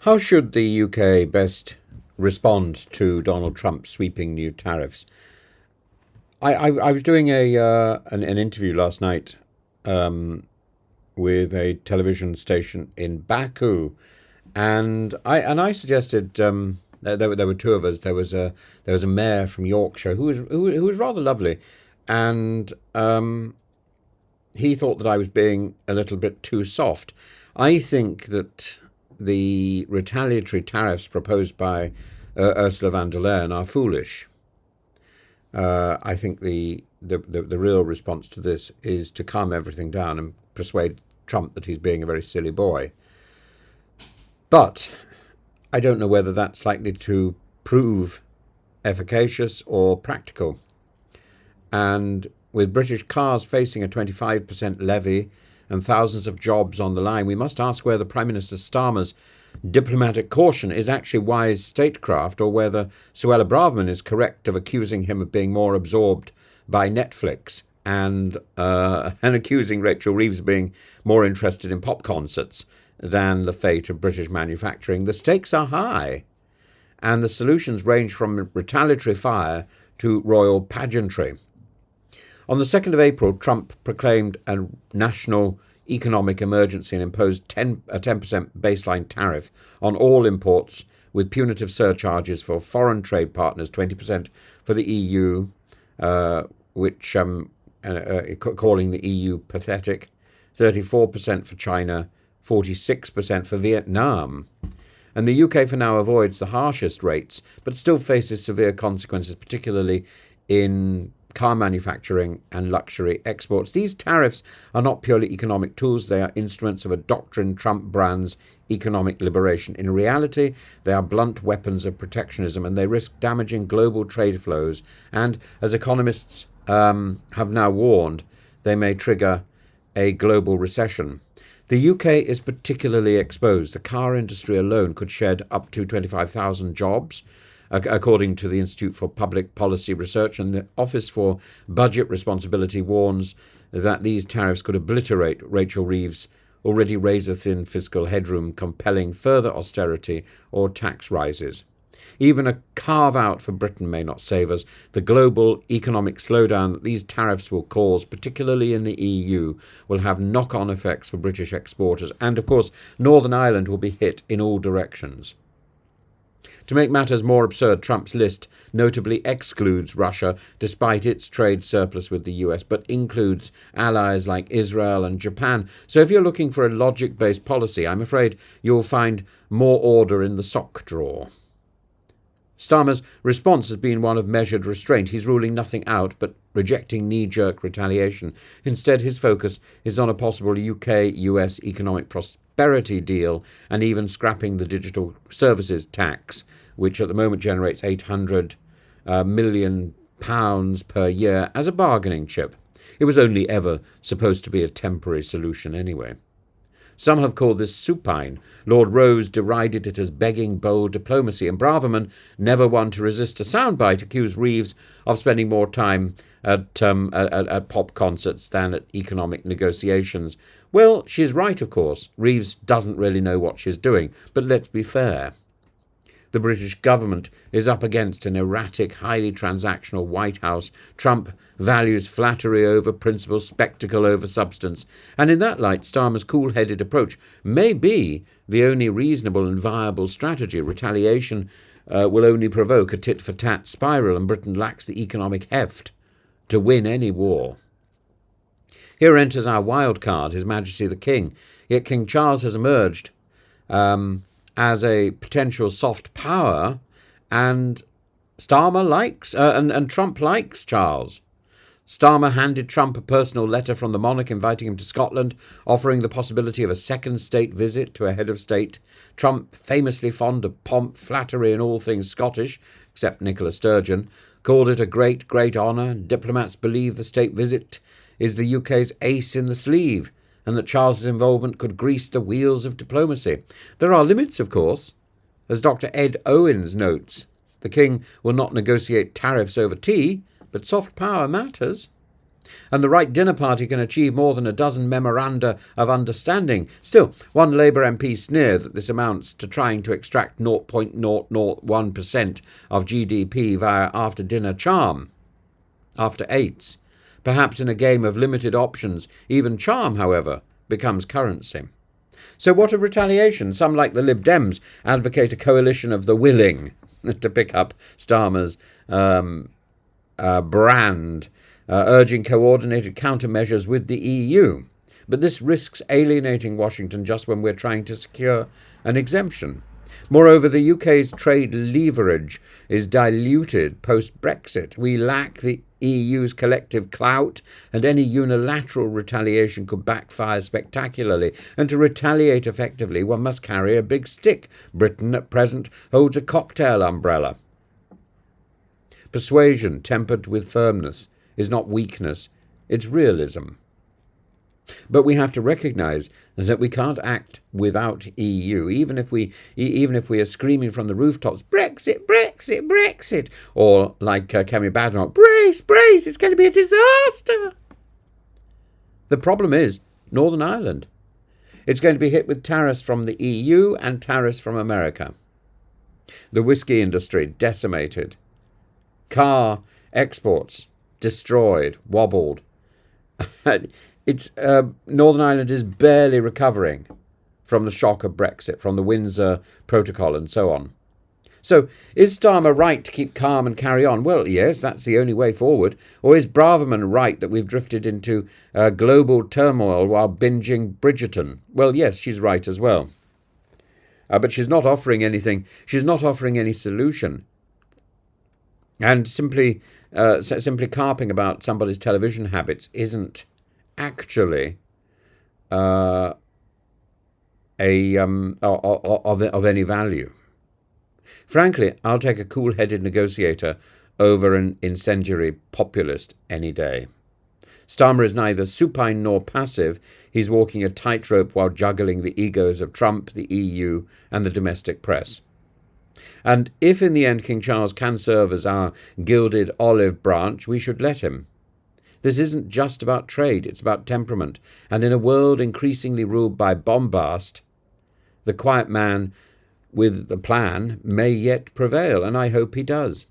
How should the UK best respond to Donald Trump's sweeping new tariffs? I was doing an interview last night with a television station in Baku, and I suggested that there were two of us. There was a mayor from Yorkshire who was rather lovely, and he thought that I was being a little bit too soft. I think that the retaliatory tariffs proposed by Ursula von der Leyen are foolish. I think the real response to this is to calm everything down and persuade Trump that he's being a very silly boy. But I don't know whether that's likely to prove efficacious or practical. And with British cars facing a 25% levy and thousands of jobs on the line, we must ask whether Prime Minister Starmer's diplomatic caution is actually wise statecraft, or whether Suella Braverman is correct of accusing him of being more absorbed by Netflix and accusing Rachel Reeves of being more interested in pop concerts than the fate of British manufacturing. The stakes are high, and the solutions range from retaliatory fire to royal pageantry. On the 2nd of April, Trump proclaimed a national economic emergency and imposed a 10% baseline tariff on all imports, with punitive surcharges for foreign trade partners, 20% for the EU, which calling the EU pathetic, 34% for China, 46% for Vietnam. And the UK for now avoids the harshest rates, but still faces severe consequences, particularly in car manufacturing and luxury exports. These tariffs are not purely economic tools. They are instruments of a doctrine Trump brands economic liberation. In reality, they are blunt weapons of protectionism, and they risk damaging global trade flows. And as economists have now warned, they may trigger a global recession. The UK is particularly exposed. The car industry alone could shed up to 25,000 jobs, according to the Institute for Public Policy Research, and the Office for Budget Responsibility warns that these tariffs could obliterate Rachel Reeves' already razor-thin fiscal headroom, compelling further austerity or tax rises. Even a carve-out for Britain may not save us. The global economic slowdown that these tariffs will cause, particularly in the EU, will have knock-on effects for British exporters, and of course Northern Ireland will be hit in all directions. To make matters more absurd, Trump's list notably excludes Russia, despite its trade surplus with the US, but includes allies like Israel and Japan. So if you're looking for a logic-based policy, I'm afraid you'll find more order in the sock drawer. Starmer's response has been one of measured restraint. He's ruling nothing out but rejecting knee-jerk retaliation. Instead, his focus is on a possible UK-US economic prosperity deal, and even scrapping the digital services tax, which at the moment generates £800 million per year, as a bargaining chip. It was only ever supposed to be a temporary solution anyway. Some have called this supine. Lord Rose derided it as begging bold diplomacy, and Braverman, never one to resist a soundbite, accused Reeves of spending more time at pop concerts than at economic negotiations. Well, she's right, of course. Reeves doesn't really know what she's doing, but let's be fair. The British government is up against an erratic, highly transactional White House. Trump values flattery over principle, spectacle over substance. And in that light, Starmer's cool-headed approach may be the only reasonable and viable strategy. Retaliation will only provoke a tit-for-tat spiral, and Britain lacks the economic heft to win any war. Here enters our wild card, His Majesty the King. Yet King Charles has emerged as a potential soft power, and Starmer likes, and Trump likes Charles. Starmer handed Trump a personal letter from the monarch inviting him to Scotland, offering the possibility of a second state visit to a head of state. Trump, famously fond of pomp, flattery, and all things Scottish, except Nicola Sturgeon, called it a great, great honour. Diplomats believe the state visit is the UK's ace in the sleeve, and that Charles's involvement could grease the wheels of diplomacy. There are limits, of course. As Dr. Ed Owens notes, the King will not negotiate tariffs over tea, but soft power matters. And the right dinner party can achieve more than a dozen memoranda of understanding. Still, one Labour MP sneered that this amounts to trying to extract 0.001% of GDP via after-dinner charm, after eights. Perhaps in a game of limited options, even charm, however, becomes currency. So what of retaliation? Some, like the Lib Dems, advocate a coalition of the willing, to pick up Starmer's brand, urging coordinated countermeasures with the EU. But this risks alienating Washington just when we're trying to secure an exemption. Moreover, the UK's trade leverage is diluted post-Brexit. We lack the EU's collective clout, and any unilateral retaliation could backfire spectacularly. And to retaliate effectively, one must carry a big stick. Britain at present holds a cocktail umbrella. Persuasion tempered with firmness is not weakness, it's realism. But we have to recognise that we can't act without EU, even if we are screaming from the rooftops, Brexit, Brexit, Brexit, or like Kemi Badenoch, brace, brace, it's going to be a disaster. The problem is Northern Ireland. It's going to be hit with tariffs from the EU and tariffs from America. The whisky industry decimated. Car exports destroyed, wobbled. Northern Ireland is barely recovering from the shock of Brexit, from the Windsor Protocol and so on. So is Starmer right to keep calm and carry on? Well, yes, that's the only way forward. Or is Braverman right that we've drifted into global turmoil while binging Bridgerton? Well, yes, she's right as well. But she's not offering anything. She's not offering any solution. And simply carping about somebody's television habits isn't actually of any value. Frankly, I'll take a cool-headed negotiator over an incendiary populist any day. Starmer is neither supine nor passive. He's walking a tightrope while juggling the egos of Trump, the EU, and the domestic press. And if in the end King Charles can serve as our gilded olive branch, we should let him. This isn't just about trade, it's about temperament. And in a world increasingly ruled by bombast, the quiet man with the plan may yet prevail, and I hope he does.